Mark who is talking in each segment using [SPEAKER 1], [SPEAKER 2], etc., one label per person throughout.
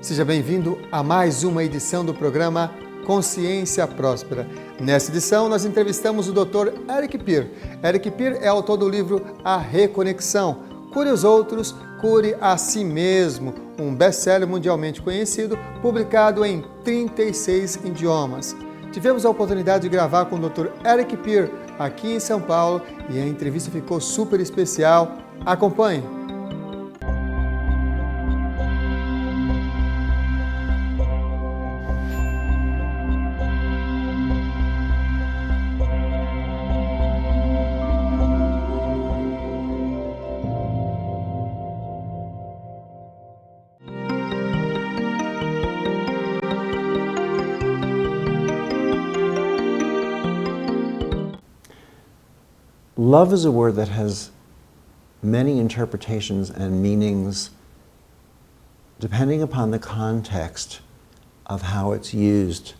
[SPEAKER 1] Seja bem-vindo a mais uma edição do programa Consciência Próspera. Nesta edição, nós entrevistamos o Dr. Eric Peer. Eric Peer é autor do livro A Reconexão. Cure os outros, cure a si mesmo. Um best-seller mundialmente conhecido, publicado em 36 idiomas. Tivemos a oportunidade de gravar com o Dr. Eric Peer aqui em São Paulo e a entrevista ficou super especial. Acompanhe!
[SPEAKER 2] Love is a word that has many interpretations and meanings depending upon the context of how it's used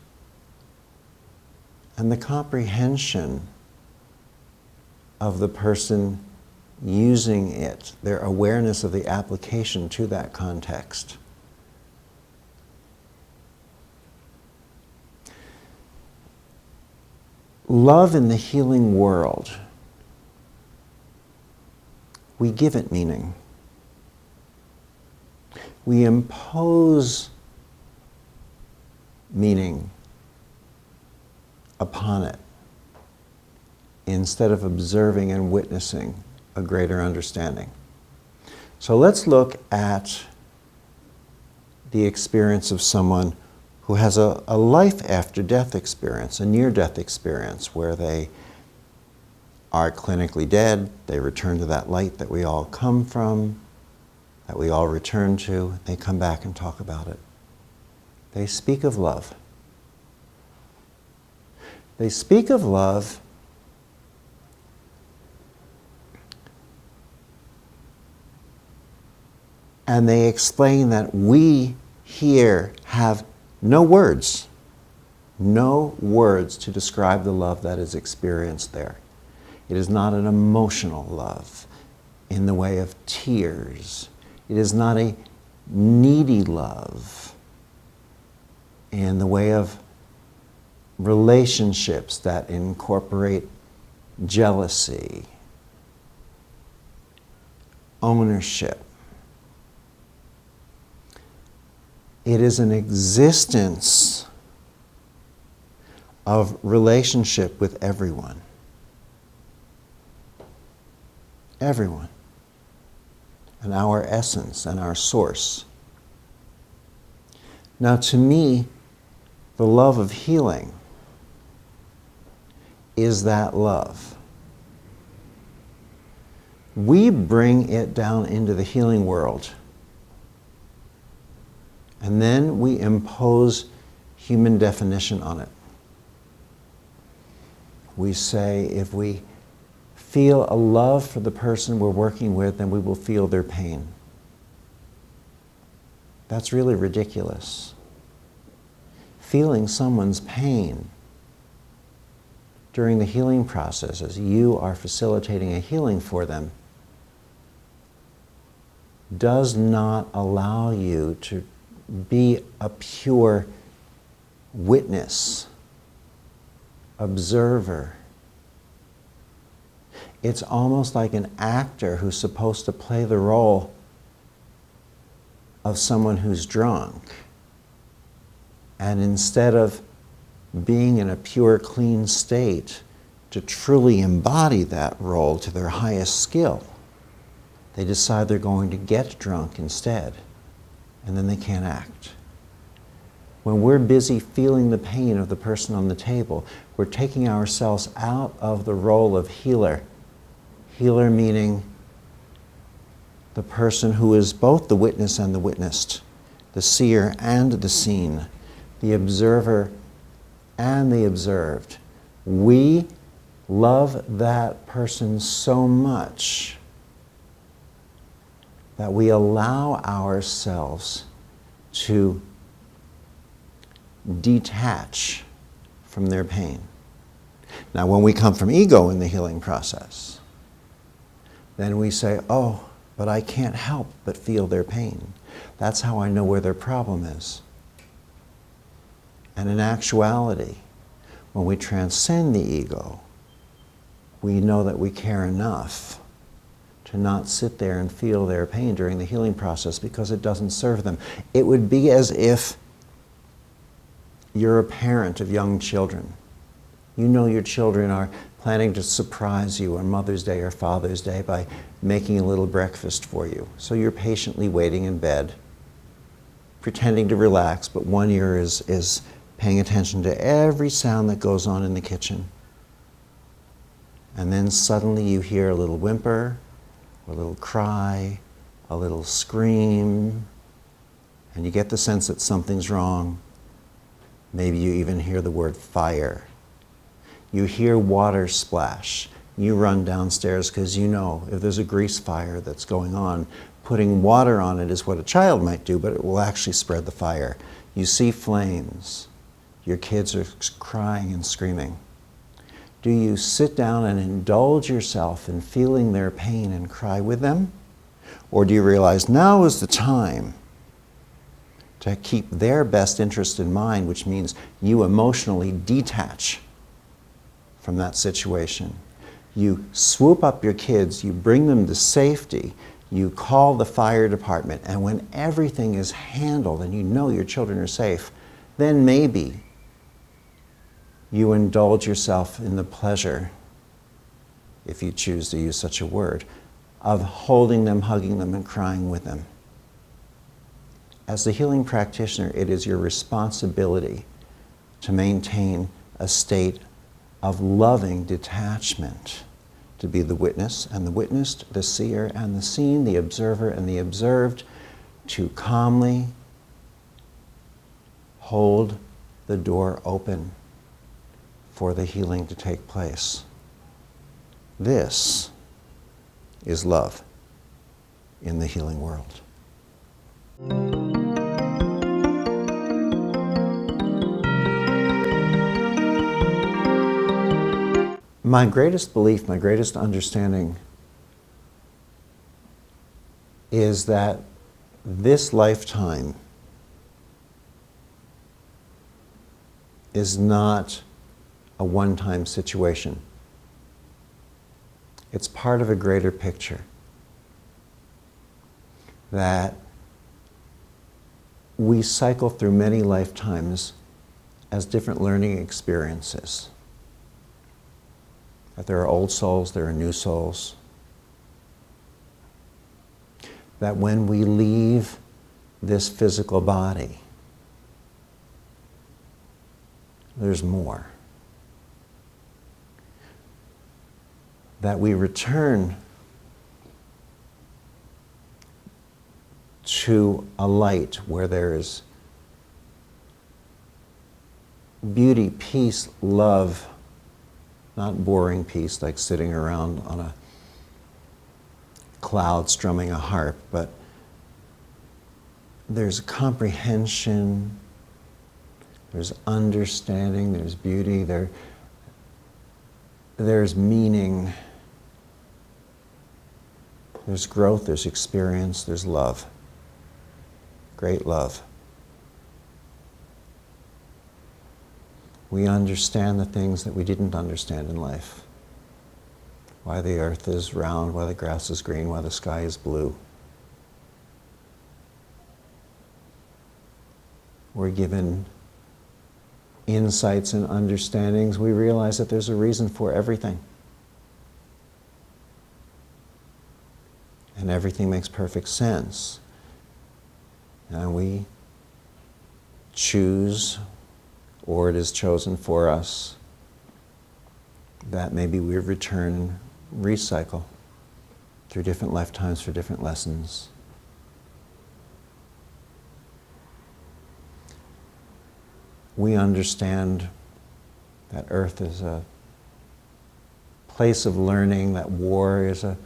[SPEAKER 2] and the comprehension of the person using it, their awareness of the application to that context. Love in the healing world, we give it meaning. We impose meaning upon it instead of observing and witnessing a greater understanding. So let's look at the experience of someone who has a life after death experience, a near-death experience where they are clinically dead, they return to that light that we all come from, that we all return to, they come back and talk about it. They speak of love. They speak of love and they explain that we here have no words to describe the love that is experienced there. It is not an emotional love in the way of tears. It is not a needy love in the way of relationships that incorporate jealousy, ownership. It is an existence of relationship with everyone. Everyone. And our essence and our source. Now, to me, the love of healing is that love. We bring it down into the healing world. And then we impose human definition on it. We say if we feel a love for the person we're working with, then we will feel their pain. That's really ridiculous. Feeling someone's pain during the healing process as you are facilitating a healing for them does not allow you to be a pure witness, observer. It's almost like an actor who's supposed to play the role of someone who's drunk. And instead of being in a pure, clean state to truly embody that role to their highest skill, they decide they're going to get drunk instead. And then they can't act. When we're busy feeling the pain of the person on the table, we're taking ourselves out of the role of healer. Healer meaning the person who is both the witness and the witnessed, the seer and the seen, the observer and the observed. We love that person so much that we allow ourselves to detach from their pain. Now, when we come from ego in the healing process, then we say, oh, but I can't help but feel their pain. That's how I know where their problem is. And in actuality, when we transcend the ego, we know that we care enough to not sit there and feel their pain during the healing process because it doesn't serve them. It would be as if you're a parent of young children. You know your children are planning to surprise you on Mother's Day or Father's Day by making a little breakfast for you. So you're patiently waiting in bed, pretending to relax, but one ear is paying attention to every sound that goes on in the kitchen. And then suddenly you hear a little whimper, a little cry, a little scream, and you get the sense that something's wrong. Maybe you even hear the word fire. You hear water splash. You run downstairs because you know if there's a grease fire that's going on, putting water on it is what a child might do, but it will actually spread the fire. You see flames. Your kids are crying and screaming. Do you sit down and indulge yourself in feeling their pain and cry with them? Or do you realize now is the time to keep their best interest in mind, which means you emotionally detach from that situation? You swoop up your kids, you bring them to safety, you call the fire department, and when everything is handled and you know your children are safe, then maybe you indulge yourself in the pleasure, if you choose to use such a word, of holding them, hugging them, and crying with them. As the healing practitioner, it is your responsibility to maintain a state of loving detachment, to be the witness and the witnessed, the seer and the seen, the observer and the observed, to calmly hold the door open for the healing to take place. This is love in the healing world. My greatest belief, my greatest understanding is that this lifetime is not a one-time situation. It's part of a greater picture that we cycle through many lifetimes as different learning experiences. That there are old souls, there are new souls. That when we leave this physical body, there's more. That we return to a light where there is beauty, peace, love, not boring peace like sitting around on a cloud strumming a harp, but there's comprehension, there's understanding, there's beauty, there's meaning, there's growth, there's experience, there's love. Great love. We understand the things that we didn't understand in life. Why the earth is round, why the grass is green, why the sky is blue. We're given insights and understandings. We realize that there's a reason for everything. And everything makes perfect sense. And we choose, or it is chosen for us, that maybe we return, recycle through different lifetimes for different lessons. We understand that Earth is a place of learning, that war is a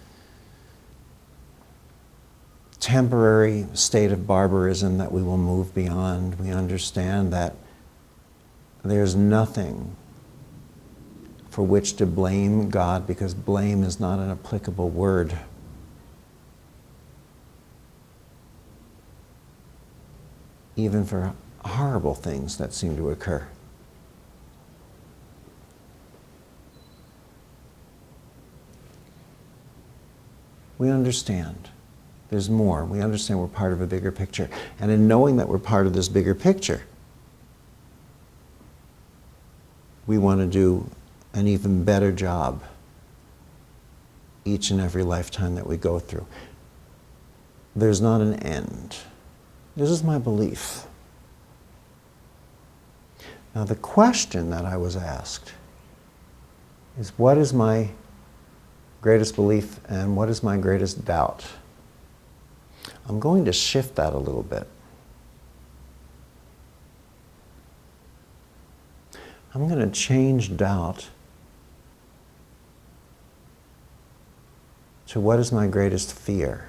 [SPEAKER 2] temporary state of barbarism that we will move beyond. We understand that there's nothing for which to blame God, because blame is not an applicable word. even for horrible things that seem to occur. We understand there's more. We understand we're part of a bigger picture. And in knowing that we're part of this bigger picture, we want to do an even better job each and every lifetime that we go through. There's not an end. This is my belief. Now the question that I was asked is, what is my greatest belief and what is my greatest doubt? I'm going to shift that a little bit. I'm going to change doubt to what is my greatest fear.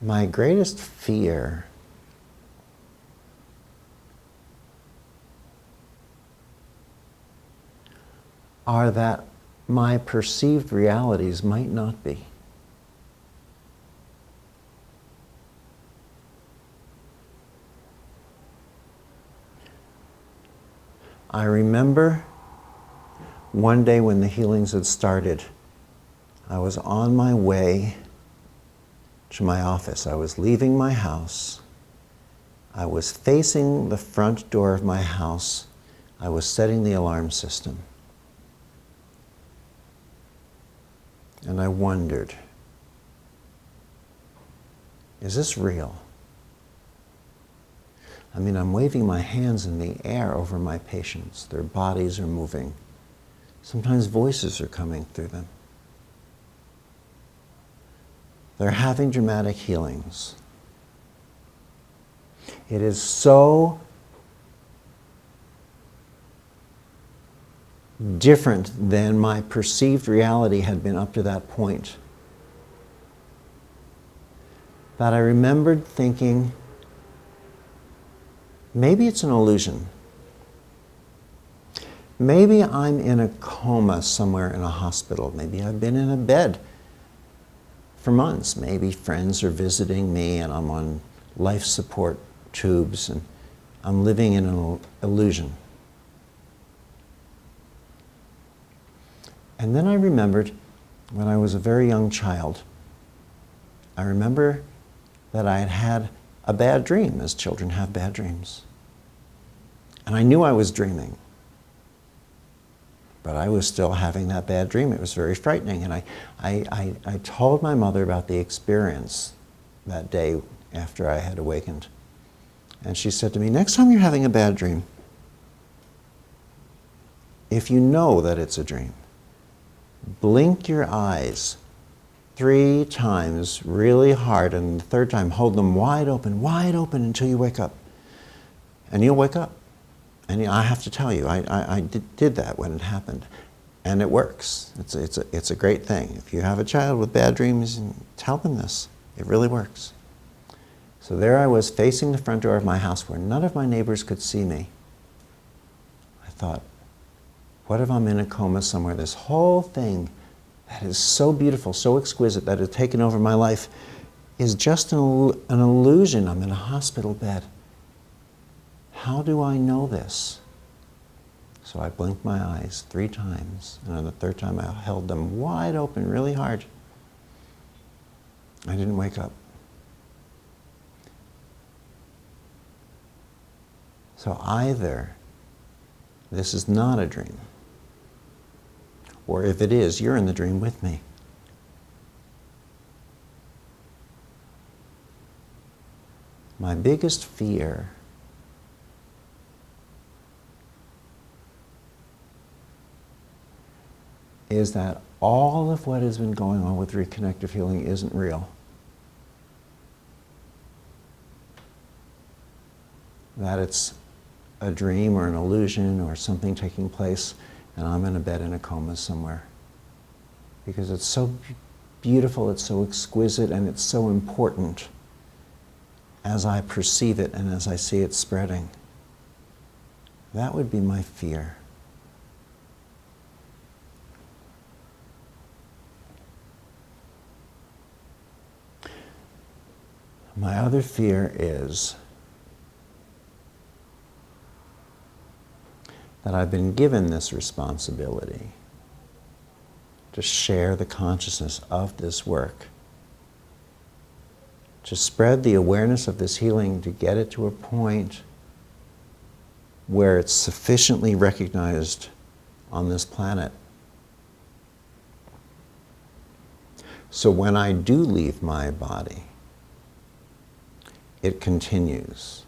[SPEAKER 2] My greatest fear are that my perceived realities might not be. I remember one day when the healings had started, I was on my way to my office. I was leaving my house. I was facing the front door of my house. I was setting the alarm system. And I wondered, is this real? I mean, I'm waving my hands in the air over my patients. Their bodies are moving. Sometimes voices are coming through them. They're having dramatic healings. It is so different than my perceived reality had been up to that point that I remembered thinking, maybe it's an illusion. Maybe I'm in a coma somewhere in a hospital. Maybe I've been in a bed for months. Maybe friends are visiting me and I'm on life support tubes and I'm living in an illusion. And then I remembered when I was a very young child, I remember that I had had a bad dream, as children have bad dreams. And I knew I was dreaming, but I was still having that bad dream. It was very frightening. And I told my mother about the experience that day after I had awakened. And she said to me, next time you're having a bad dream, if you know that it's a dream, blink your eyes 3 times really hard, and the third time hold them wide open until you wake up. And you'll wake up. And I have to tell you, I did that when it happened. And it works. It's a great thing. If you have a child with bad dreams, tell them this. It really works. So there I was facing the front door of my house where none of my neighbors could see me. I thought, what if I'm in a coma somewhere? This whole thing that is so beautiful, so exquisite, that has taken over my life is just an illusion. I'm in a hospital bed. How do I know this? So I blinked my eyes 3 times, and on the third time I held them wide open really hard. I didn't wake up. So either this is not a dream, or if it is, you're in the dream with me. My biggest fear is that all of what has been going on with reconnective healing isn't real. That it's a dream or an illusion or something taking place and I'm in a bed in a coma somewhere. Because it's so beautiful, it's so exquisite, and it's so important as I perceive it and as I see it spreading. That would be my fear. My other fear is that I've been given this responsibility to share the consciousness of this work, to spread the awareness of this healing, to get it to a point where it's sufficiently recognized on this planet. So when I do leave my body, it continues.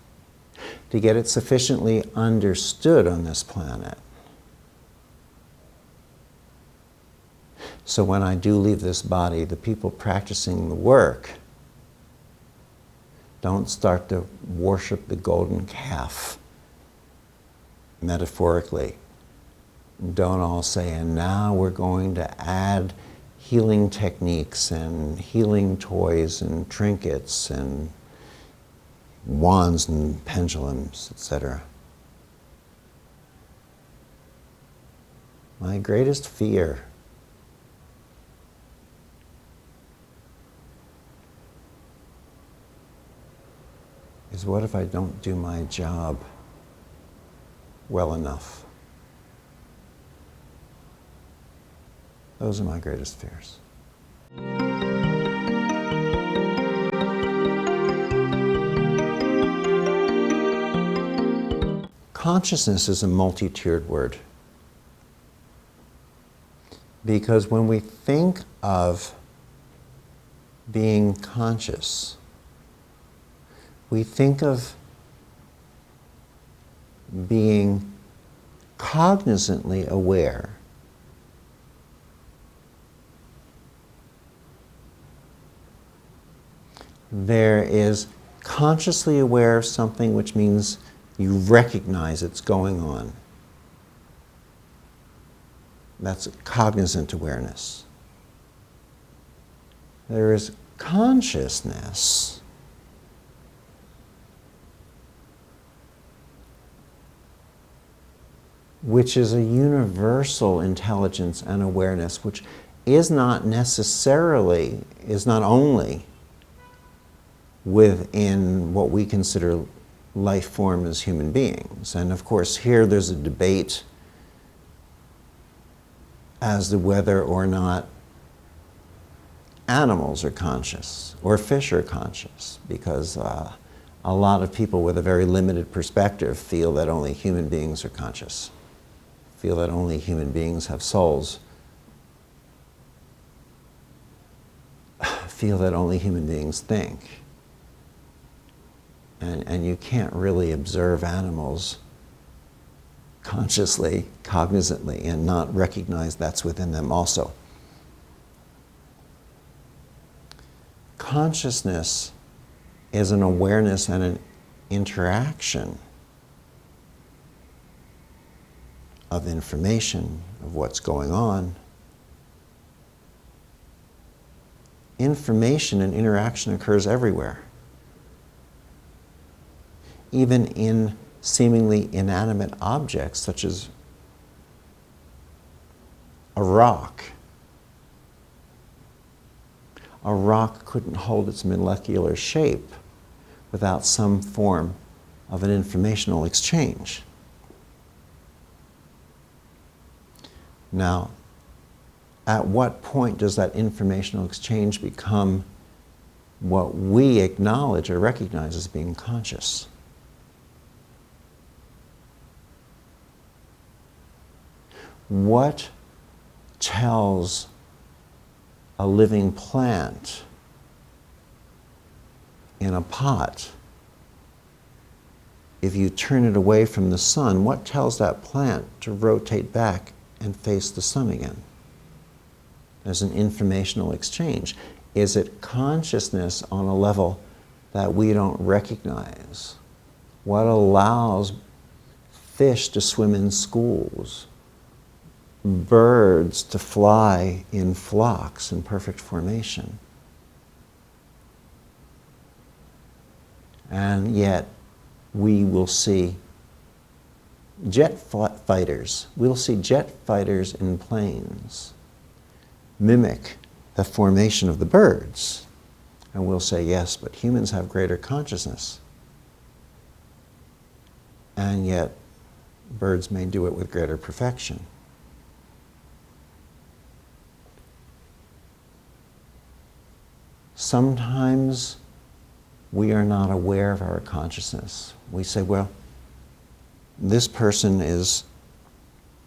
[SPEAKER 2] To get it sufficiently understood on this planet. So when I do leave this body, the people practicing the work don't start to worship the golden calf, metaphorically. Don't all say, and now we're going to add healing techniques and healing toys and trinkets and wands and pendulums, etc. My greatest fear is, what if I don't do my job well enough? Those are my greatest fears. Consciousness is a multi-tiered word, because when we think of being conscious, we think of being cognizantly aware. There is consciously aware of something, which means you recognize it's going on. That's cognizant awareness. There is consciousness, which is a universal intelligence and awareness, which is not only within what we consider life form as human beings. And of course, here there's a debate as to whether or not animals are conscious or fish are conscious, because a lot of people with a very limited perspective feel that only human beings are conscious, feel that only human beings have souls, feel that only human beings think. And you can't really observe animals consciously, cognizantly, and not recognize that's within them also. Consciousness is an awareness and an interaction of information, of what's going on. Information and interaction occurs everywhere. Even in seemingly inanimate objects, such as a rock. A rock couldn't hold its molecular shape without some form of an informational exchange. Now, at what point does that informational exchange become what we acknowledge or recognize as being conscious? What tells a living plant in a pot, if you turn it away from the sun, what tells that plant to rotate back and face the sun again? There's an informational exchange. Is it consciousness on a level that we don't recognize? What allows fish to swim in schools? Birds to fly in flocks in perfect formation. And yet we will see jet fighters. We'll see jet fighters in planes mimic the formation of the birds. And we'll say, yes, but humans have greater consciousness. And yet, birds may do it with greater perfection. Sometimes we are not aware of our consciousness. We say, well, this person is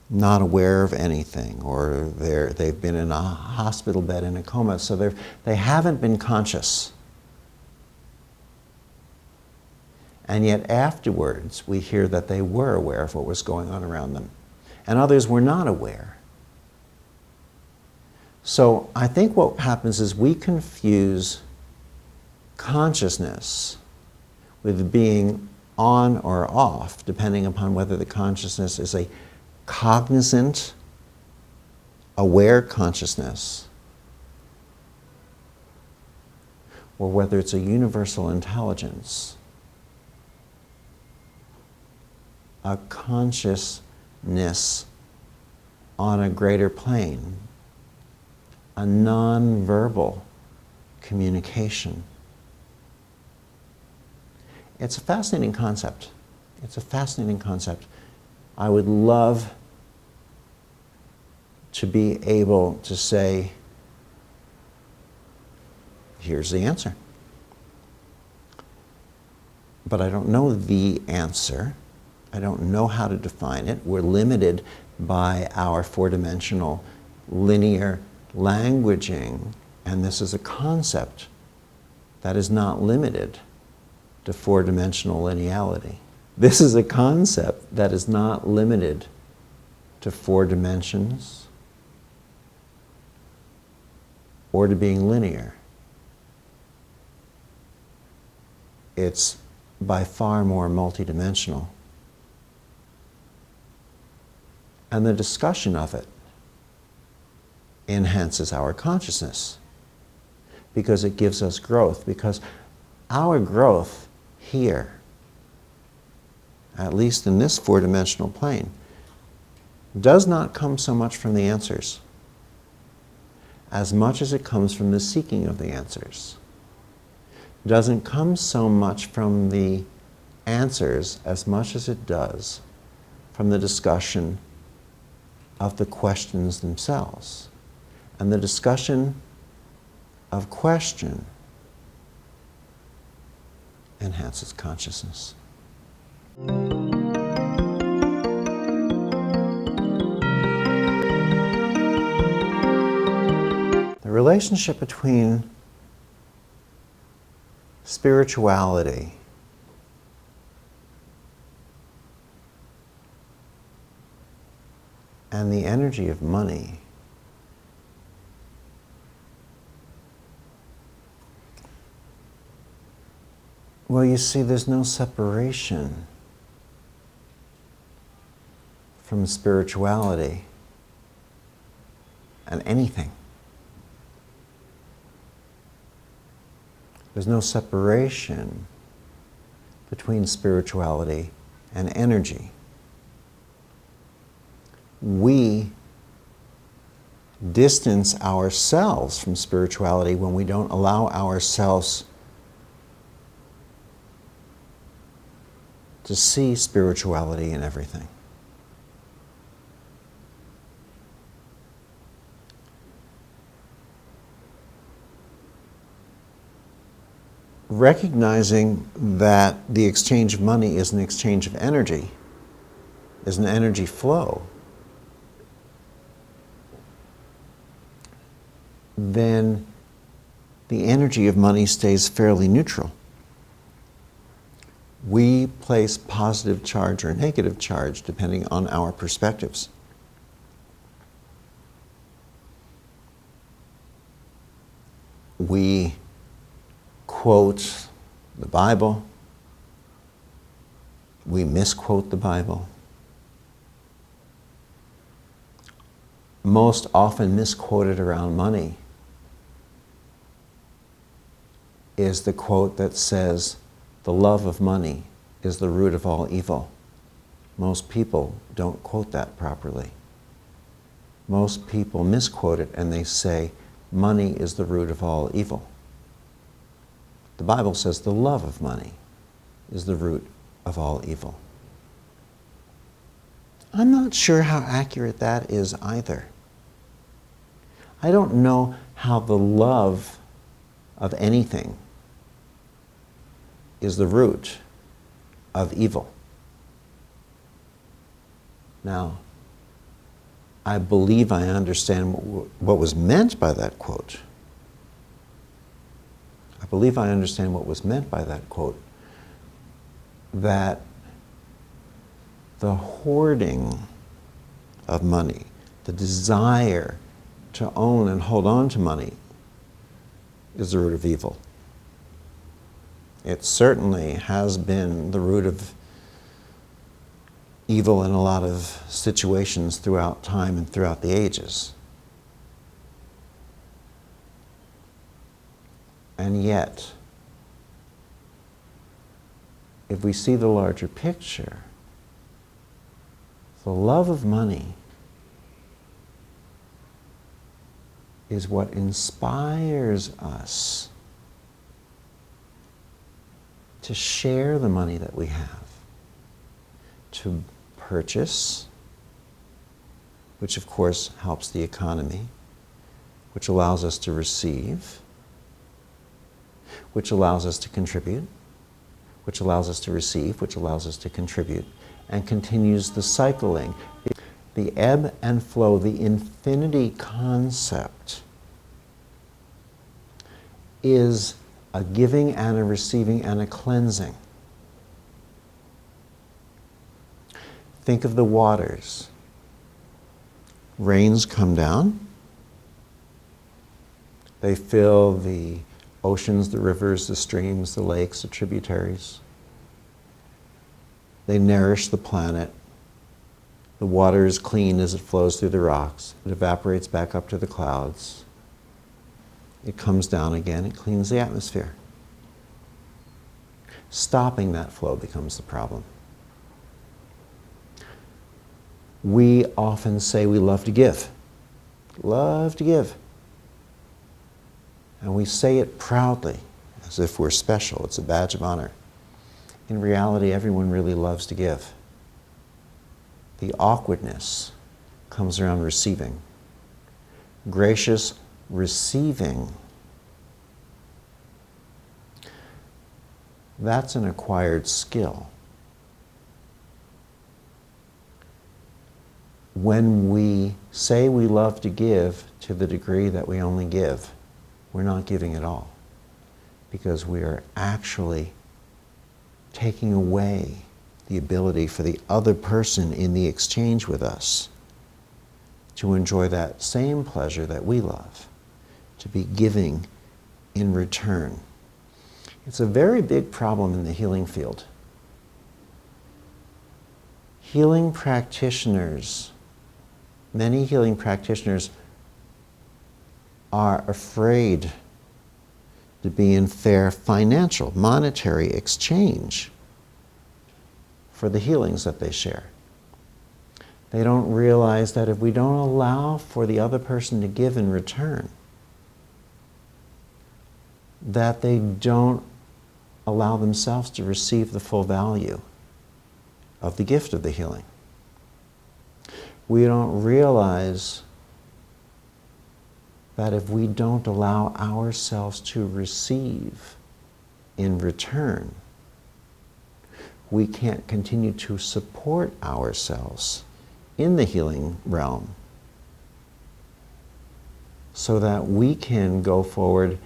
[SPEAKER 2] not aware of anything, or they've been in a hospital bed in a coma, so they haven't been conscious. And yet afterwards, we hear that they were aware of what was going on around them, and others were not aware. So I think what happens is we confuse consciousness with being on or off, depending upon whether the consciousness is a cognizant, aware consciousness, or whether it's a universal intelligence, a consciousness on a greater plane, a non-verbal communication. It's a fascinating concept. It's a fascinating concept. I would love to be able to say, here's the answer. But I don't know the answer. I don't know how to define it. We're limited by our four-dimensional linear languaging, and this is a concept that is not limited to four-dimensional lineality. This is a concept that is not limited to 4 dimensions or to being linear. It's by far more multidimensional. And the discussion of it enhances our consciousness because it gives us growth, because our growth here, at least in this 4-dimensional plane, does not come so much from the answers as much as it comes from the seeking of the answers. It doesn't come so much from the answers as much as it does from the discussion of the questions themselves. And the discussion of question enhances consciousness. The relationship between spirituality and the energy of money well, you see, there's no separation from spirituality and anything. There's no separation between spirituality and energy. We distance ourselves from spirituality when we don't allow ourselves to see spirituality in everything. Recognizing that the exchange of money is an exchange of energy, is an energy flow, then the energy of money stays fairly neutral. We place positive charge or negative charge depending on our perspectives. We quote the Bible. We misquote the Bible. Most often misquoted around money is the quote that says, "The love of money is the root of all evil." Most people don't quote that properly. Most people misquote it and they say, "Money is the root of all evil." The Bible says the love of money is the root of all evil. I'm not sure how accurate that is either. I don't know how the love of anything is the root of evil. Now, I believe I understand what was meant by that quote. I believe I understand what was meant by that quote, that the hoarding of money, the desire to own and hold on to money, is the root of evil. It certainly has been the root of evil in a lot of situations throughout time and throughout the ages. And yet, if we see the larger picture, the love of money is what inspires us to share the money that we have, to purchase, which of course helps the economy, which allows us to receive, which allows us to contribute, which allows us to receive, which allows us to contribute, and continues the cycling. The ebb and flow, the infinity concept is a giving and a receiving and a cleansing. Think of the waters. Rains come down. They fill the oceans, the rivers, the streams, the lakes, the tributaries. They nourish the planet. The water is clean as it flows through the rocks. It evaporates back up to the clouds. It comes down again. It cleans the atmosphere. Stopping that flow becomes the problem. We often say we love to give. Love to give. And we say it proudly, as if we're special. It's a badge of honor. In reality, everyone really loves to give. The awkwardness comes around receiving. Gracious receiving. That's an acquired skill. When we say we love to give to the degree that we only give, we're not giving at all, because we are actually taking away the ability for the other person in the exchange with us to enjoy that same pleasure that we love, to be giving in return. It's a very big problem in the healing field. Healing practitioners, many healing practitioners are afraid to be in fair financial, monetary exchange for the healings that they share. They don't realize that if we don't allow for the other person to give in return, that they don't allow themselves to receive the full value of the gift of the healing. We don't realize that if we don't allow ourselves to receive in return, we can't continue to support ourselves in the healing realm so that we can go forward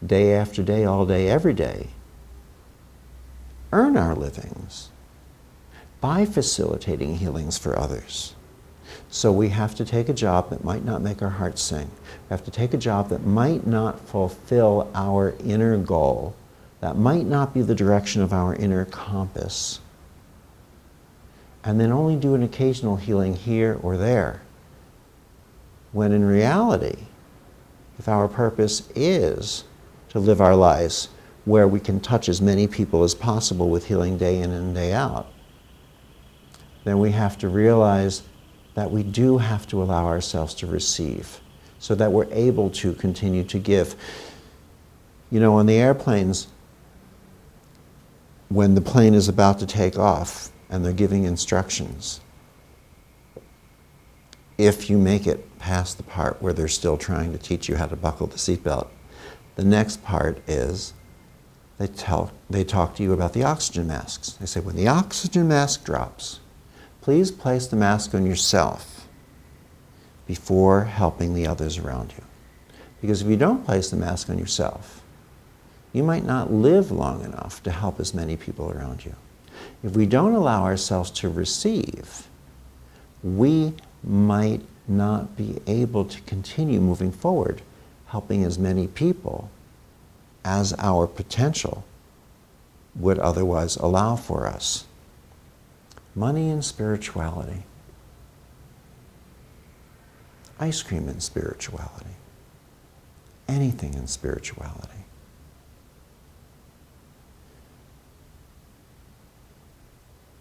[SPEAKER 2] day after day, all day, every day, earn our livings by facilitating healings for others. So we have to take a job that might not make our hearts sing. We have to take a job that might not fulfill our inner goal, that might not be the direction of our inner compass, and then only do an occasional healing here or there. When in reality, if our purpose is to live our lives where we can touch as many people as possible with healing day in and day out, then we have to realize that we do have to allow ourselves to receive so that we're able to continue to give. You know, on the airplanes, when the plane is about to take off and they're giving instructions, if you make it past the part where they're still trying to teach you how to buckle the seatbelt, the next part is they talk to you about the oxygen masks. They say, when the oxygen mask drops, please place the mask on yourself before helping the others around you. Because if you don't place the mask on yourself, you might not live long enough to help as many people around you. If we don't allow ourselves to receive, we might not be able to continue moving forward, helping as many people as our potential would otherwise allow for us. Money and spirituality. Ice cream and spirituality. Anything in spirituality.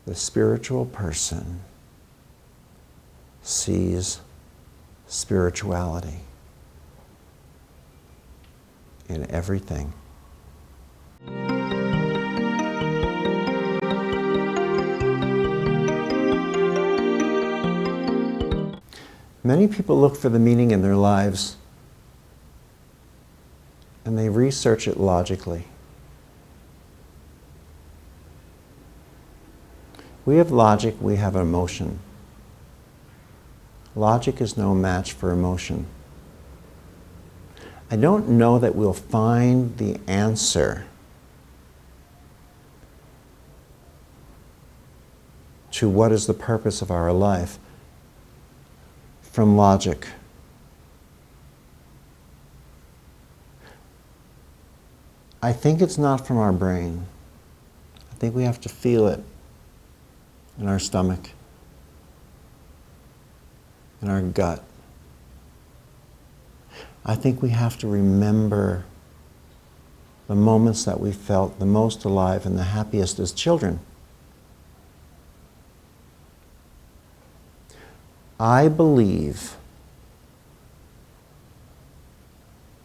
[SPEAKER 2] The spiritual person sees spirituality in everything. Many people look for the meaning in their lives and they research it logically. We have logic, we have emotion. Logic is no match for emotion. I don't know that we'll find the answer to what is the purpose of our life from logic. I think it's not from our brain. I think we have to feel it in our stomach, in our gut. I think we have to remember the moments that we felt the most alive and the happiest as children. I believe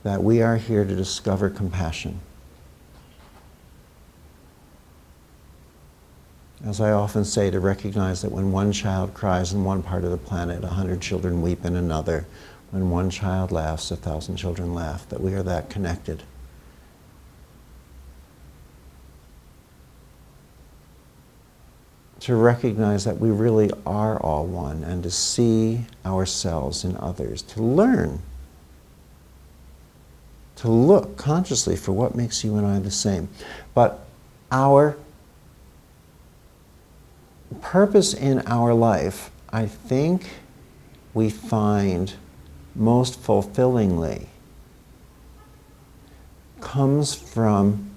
[SPEAKER 2] that we are here to discover compassion. As I often say, to recognize that when one child cries in one part of the planet, 100 children weep in another. When one child laughs, 1,000 children laugh, that we are that connected. To recognize that we really are all one, and to see ourselves in others, to learn, to look consciously for what makes you and I the same. But our purpose in our life, I think we find most fulfillingly, comes from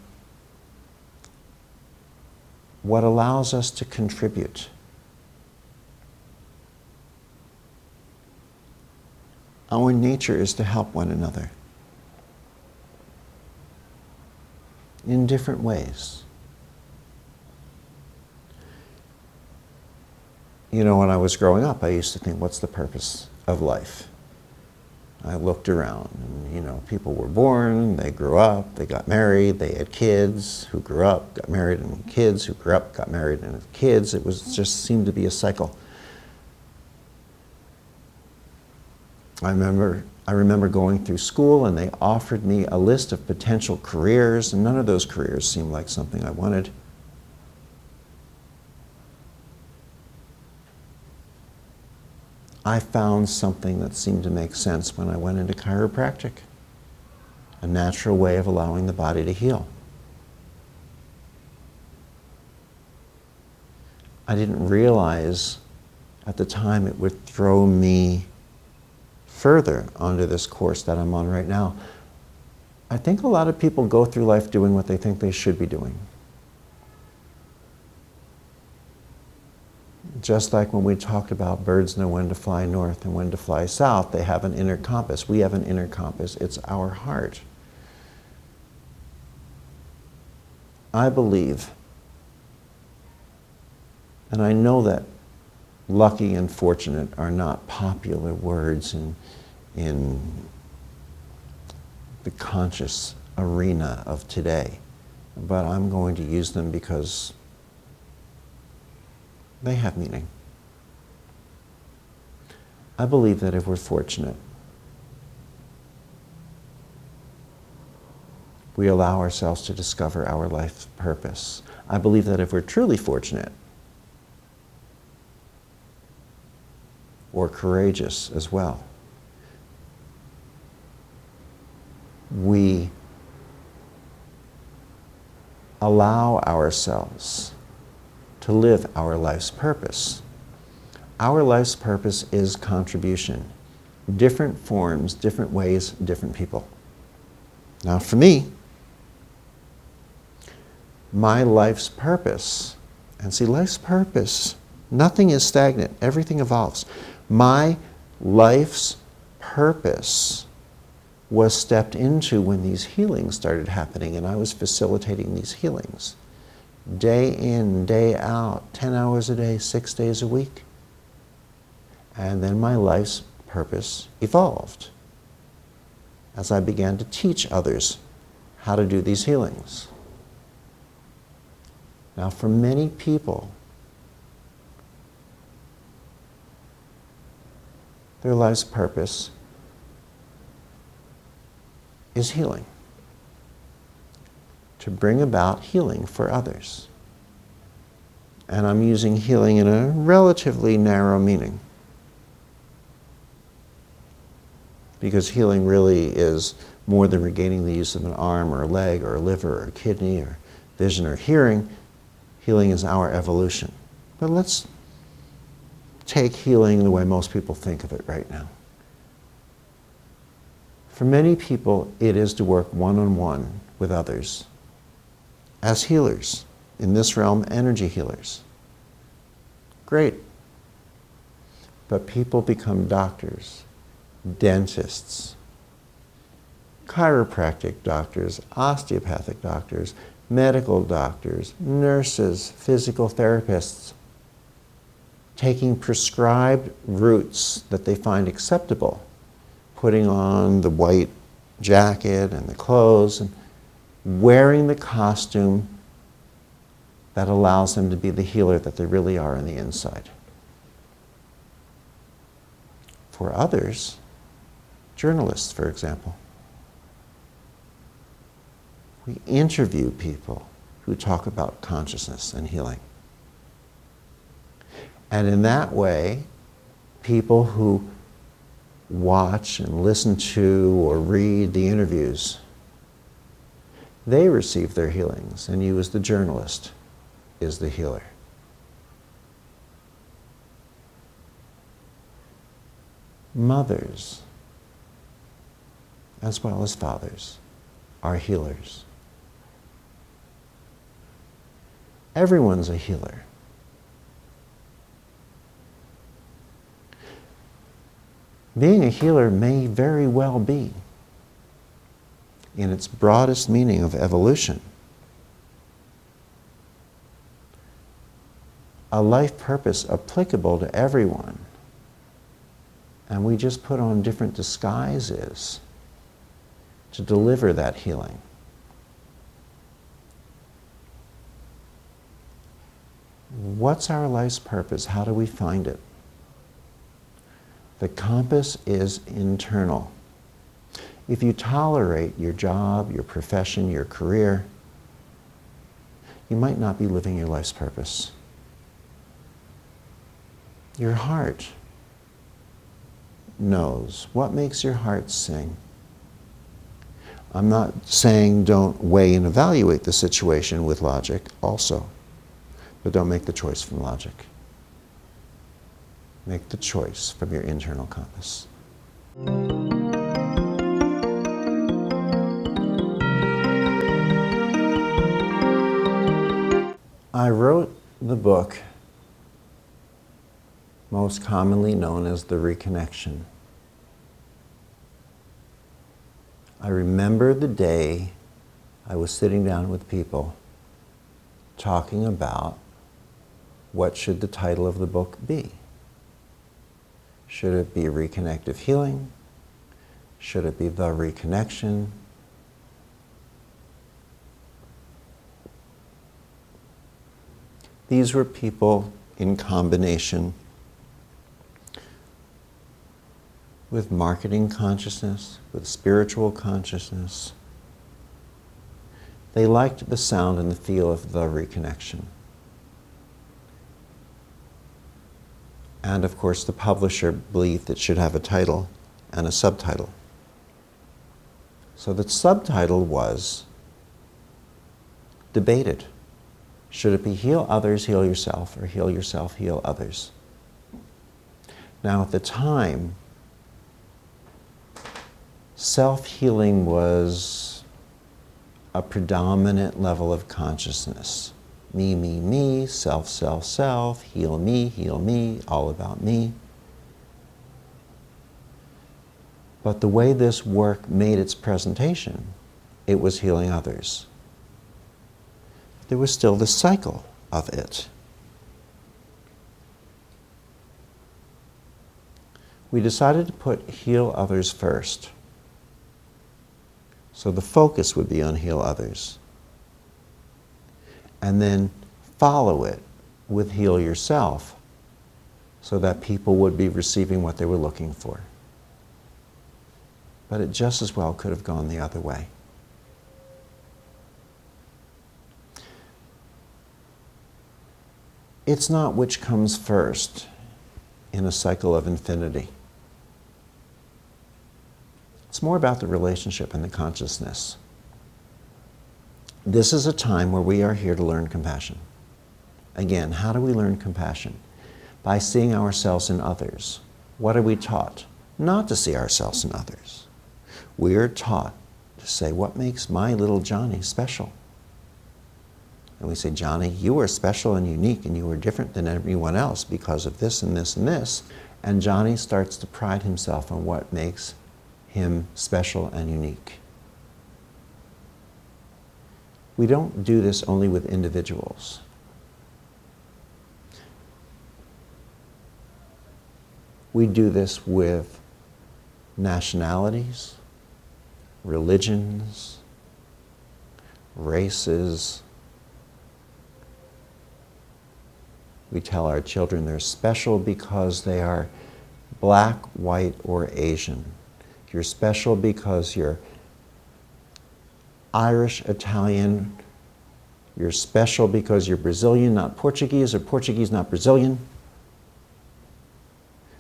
[SPEAKER 2] what allows us to contribute. Our nature is to help one another in different ways. You know, when I was growing up, I used to think, what's the purpose of life? I looked around and, you know, people were born, they grew up, they got married, they had kids who grew up, got married, and kids who grew up, got married, and had kids. It was just seemed to be a cycle. I remember going through school and they offered me a list of potential careers, and none of those careers seemed like something I wanted. I found something that seemed to make sense when I went into chiropractic, a natural way of allowing the body to heal. I didn't realize at the time it would throw me further onto this course that I'm on right now. I think a lot of people go through life doing what they think they should be doing. Just like when we talked about birds know when to fly north and when to fly south, they have an inner compass. We have an inner compass. It's our heart. I believe, and I know that lucky and fortunate are not popular words in the conscious arena of today. but I'm going to use them because they have meaning. I believe that if we're fortunate, we allow ourselves to discover our life purpose. I believe that if we're truly fortunate, or courageous as well, we allow ourselves to live our life's purpose. Our life's purpose is contribution. Different forms, different ways, different people. Now for me, my life's purpose, and see, life's purpose, nothing is stagnant, everything evolves. My life's purpose was stepped into when these healings started happening, and I was facilitating these healings. Day in, day out, 10 hours a day, 6 days a week. And then my life's purpose evolved as I began to teach others how to do these healings. Now, for many people, their life's purpose is healing, to bring about healing for others. And I'm using healing in a relatively narrow meaning, because healing really is more than regaining the use of an arm or a leg or a liver or a kidney or vision or hearing. Healing is our evolution. But let's take healing the way most people think of it right now. For many people, it is to work one-on-one with others as healers. In this realm, energy healers. Great. But people become doctors, dentists, chiropractic doctors, osteopathic doctors, medical doctors, nurses, physical therapists, taking prescribed routes that they find acceptable, putting on the white jacket and the clothes, and wearing the costume that allows them to be the healer that they really are on the inside. For others, journalists, for example, we interview people who talk about consciousness and healing. And in that way, people who watch and listen to or read the interviews, they receive their healings, and you as the journalist is the healer. Mothers, as well as fathers, are healers. Everyone's a healer. Being a healer may very well be, in its broadest meaning of evolution, a life purpose applicable to everyone. And we just put on different disguises to deliver that healing. What's our life's purpose? How do we find it? The compass is internal. If you tolerate your job, your profession, your career, you might not be living your life's purpose. Your heart knows. What makes your heart sing? I'm not saying don't weigh and evaluate the situation with logic also, but don't make the choice from logic. Make the choice from your internal compass. I wrote the book most commonly known as The Reconnection. I remember the day I was sitting down with people talking about what should the title of the book be. Should it be Reconnective Healing? Should it be The Reconnection? These were people in combination with marketing consciousness, with spiritual consciousness. They liked the sound and the feel of the reconnection. And of course, the publisher believed it should have a title and a subtitle. So the subtitle was debated. Should it be Heal Others, Heal Yourself, or Heal Yourself, Heal Others? Now at the time, self-healing was a predominant level of consciousness. Me, self, heal me, all about me. But the way this work made its presentation, it was healing others. There was still the cycle of it. We decided to put heal others first. So the focus would be on heal others. And then follow it with heal yourself so that people would be receiving what they were looking for. But it just as well could have gone the other way. It's not which comes first in a cycle of infinity. It's more about the relationship and the consciousness. This is a time where we are here to learn compassion. Again, how do we learn compassion? By seeing ourselves in others. What are we taught? Not to see ourselves in others. We are taught to say, what makes my little Johnny special? And we say, Johnny, you are special and unique and you are different than everyone else because of this and this and this. And Johnny starts to pride himself on what makes him special and unique. We don't do this only with individuals. We do this with nationalities, religions, races. We tell our children they're special because they are black, white, or Asian. You're special because you're Irish, Italian. You're special because you're Brazilian, not Portuguese, or Portuguese, not Brazilian.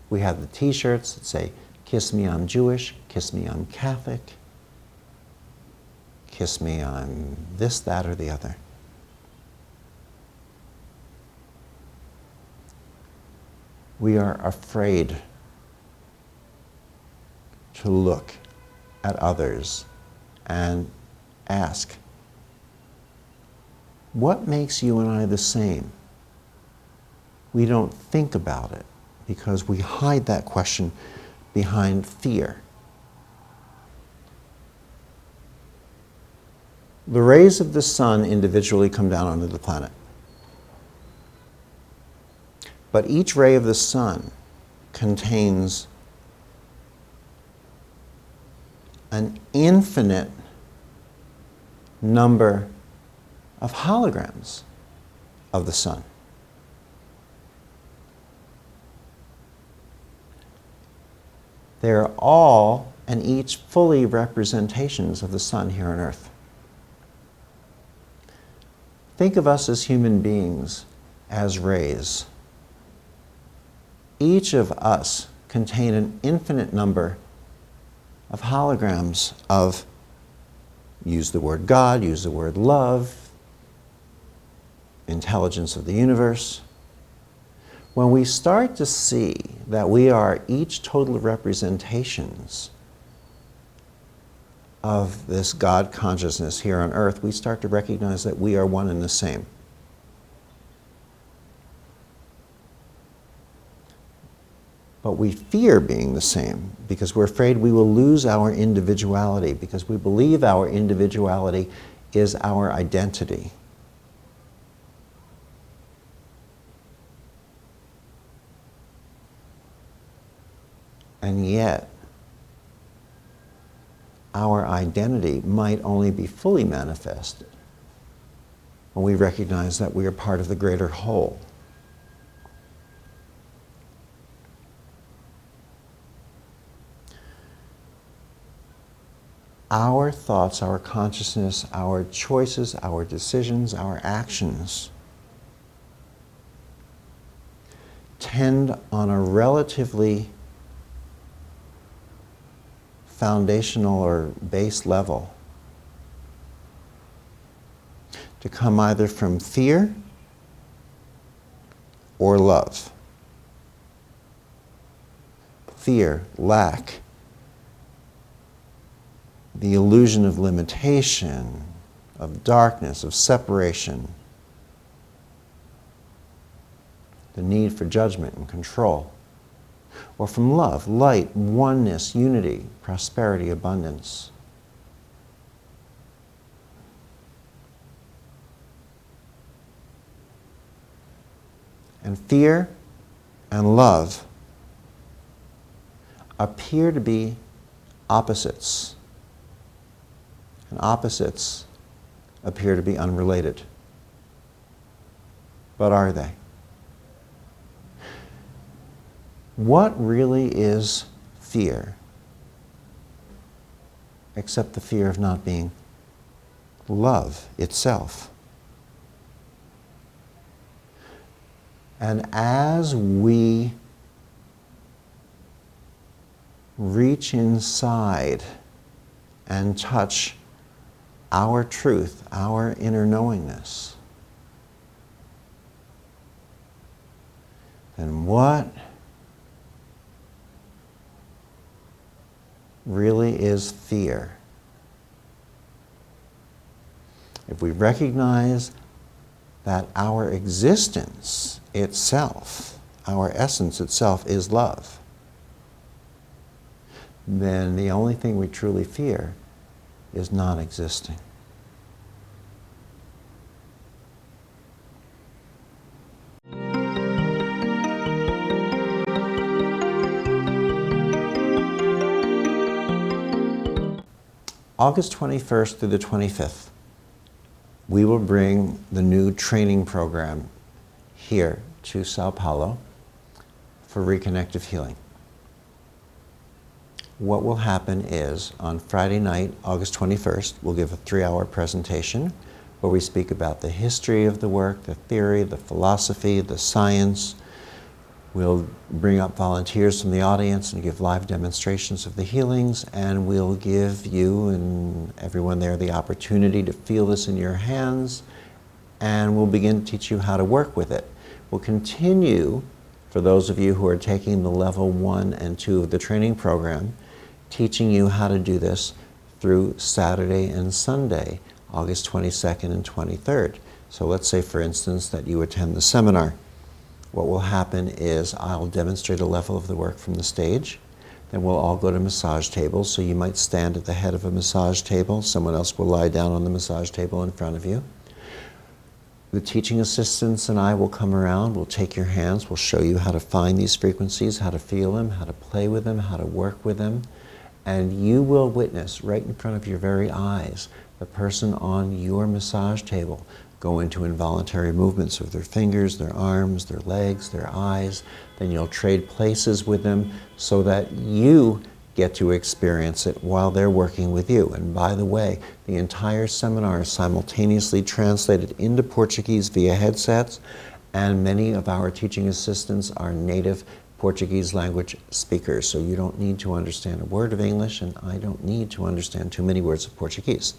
[SPEAKER 2] We have the t-shirts that say, kiss me, I'm Jewish, kiss me, I'm Catholic, kiss me, I'm this, that, or the other. We are afraid to look at others and ask, what makes you and I the same? We don't think about it because we hide that question behind fear. The rays of the sun individually come down onto the planet. But each ray of the sun contains an infinite number of holograms of the sun. They're all and each fully representations of the sun here on Earth. Think of us as human beings as rays. Each of us contain an infinite number of holograms of, use the word God, use the word love, intelligence of the universe. When we start to see that we are each total representations of this God consciousness here on earth, we start to recognize that we are one and the same. But we fear being the same because we're afraid we will lose our individuality, because we believe our individuality is our identity. And yet, our identity might only be fully manifested when we recognize that we are part of the greater whole. Our thoughts, our consciousness, our choices, our decisions, our actions tend on a relatively foundational or base level to come either from fear or love. Fear, lack, the illusion of limitation, of darkness, of separation, the need for judgment and control. Or from love, light, oneness, unity, prosperity, abundance. And fear and love appear to be opposites. And opposites appear to be unrelated. But are they? What really is fear, except the fear of not being love itself? And as we reach inside and touch our truth, our inner knowingness, then what really is fear? If we recognize that our existence itself, our essence itself is love, then the only thing we truly fear is not existing. August 21st through the 25th, we will bring the new training program here to São Paulo for reconnective healing. What will happen is, on Friday night, August 21st, we'll give a 3-hour presentation where we speak about the history of the work, the theory, the philosophy, the science. We'll bring up volunteers from the audience and give live demonstrations of the healings, and we'll give you and everyone there the opportunity to feel this in your hands, and we'll begin to teach you how to work with it. We'll continue, for those of you who are taking the level 1 and 2 of the training program, teaching you how to do this through Saturday and Sunday, August 22nd and 23rd. So let's say, for instance, that you attend the seminar. What will happen is I'll demonstrate a level of the work from the stage. Then we'll all go to massage tables. So you might stand at the head of a massage table. Someone else will lie down on the massage table in front of you. The teaching assistants and I will come around. We'll take your hands. We'll show you how to find these frequencies, how to feel them, how to play with them, how to work with them. And you will witness right in front of your very eyes the person on your massage table go into involuntary movements of their fingers, their arms, their legs, their eyes. Then you'll trade places with them so that you get to experience it while they're working with you. And by the way, the entire seminar is simultaneously translated into Portuguese via headsets, and many of our teaching assistants are native Portuguese language speakers, so you don't need to understand a word of English, and I don't need to understand too many words of Portuguese.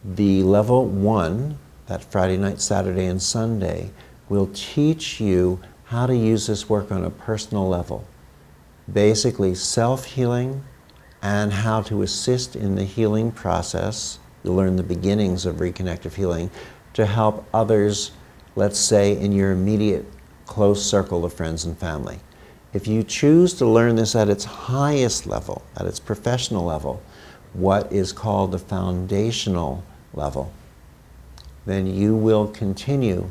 [SPEAKER 2] The level 1, that Friday night, Saturday, and Sunday, will teach you how to use this work on a personal level. Basically, self-healing and how to assist in the healing process. You'll learn the beginnings of reconnective healing to help others, let's say, in your immediate close circle of friends and family. If you choose to learn this at its highest level, at its professional level, what is called the foundational level, then you will continue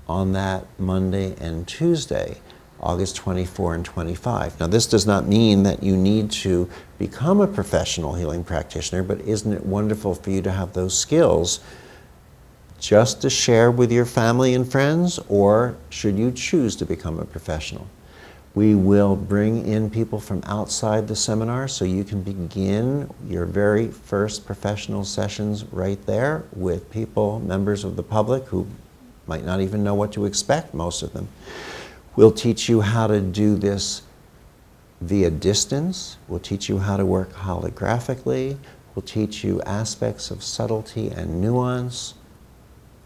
[SPEAKER 2] on that Monday and Tuesday, August 24 and 25. Now, this does not mean that you need to become a professional healing practitioner, but isn't it wonderful for you to have those skills just to share with your family and friends, or should you choose to become a professional? We will bring in people from outside the seminar so you can begin your very first professional sessions right there with people, members of the public who might not even know what to expect, most of them. We'll teach you how to do this via distance. We'll teach you how to work holographically. We'll teach you aspects of subtlety and nuance,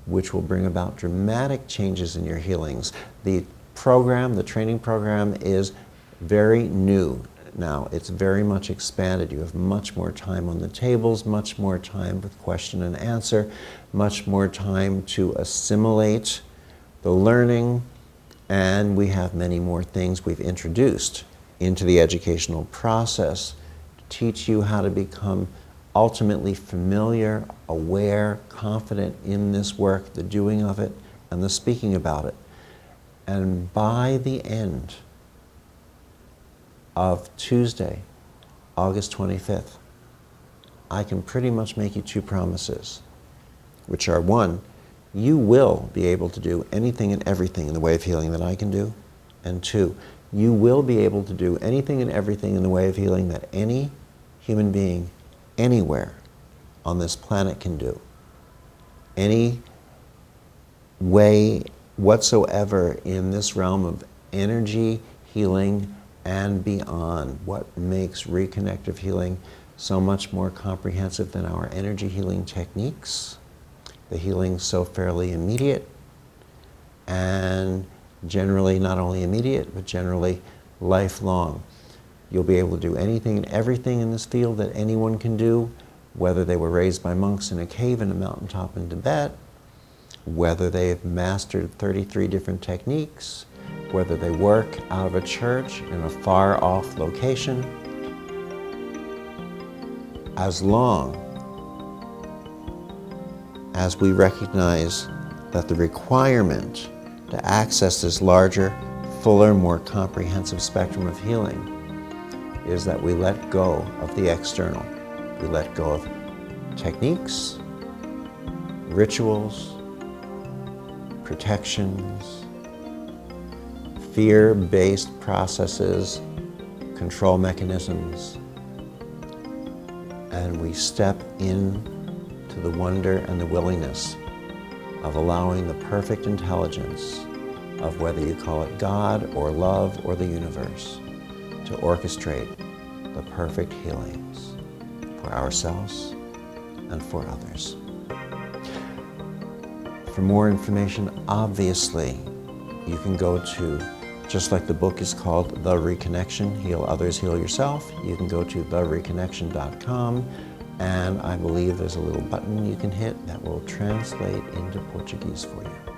[SPEAKER 2] which will bring about dramatic changes in your healings. The program, the training program, is very new now. It's very much expanded. You have much more time on the tables, much more time with question and answer, much more time to assimilate the learning, and we have many more things we've introduced into the educational process to teach you how to become ultimately familiar, aware, confident in this work, the doing of it, and the speaking about it. And by the end of Tuesday, August 25th, I can pretty much make you two promises, which are: one, you will be able to do anything and everything in the way of healing that I can do, and two, you will be able to do anything and everything in the way of healing that any human being anywhere on this planet can do. Any way whatsoever in this realm of energy healing and beyond. What makes reconnective healing so much more comprehensive than our energy healing techniques? The healing so fairly immediate, and generally not only immediate, but generally lifelong. You'll be able to do anything and everything in this field that anyone can do, whether they were raised by monks in a cave in a mountaintop in Tibet, whether they've mastered 33 different techniques, whether they work out of a church in a far-off location, as long as we recognize that the requirement to access this larger, fuller, more comprehensive spectrum of healing is that we let go of the external. We let go of techniques, rituals, protections, fear-based processes, control mechanisms, and we step in to the wonder and the willingness of allowing the perfect intelligence of, whether you call it God or love or the universe, to orchestrate the perfect healings for ourselves and for others. For more information, obviously, you can go to, just like the book is called The Reconnection, Heal Others, Heal Yourself, you can go to thereconnection.com, and I believe there's a little button you can hit that will translate into Portuguese for you.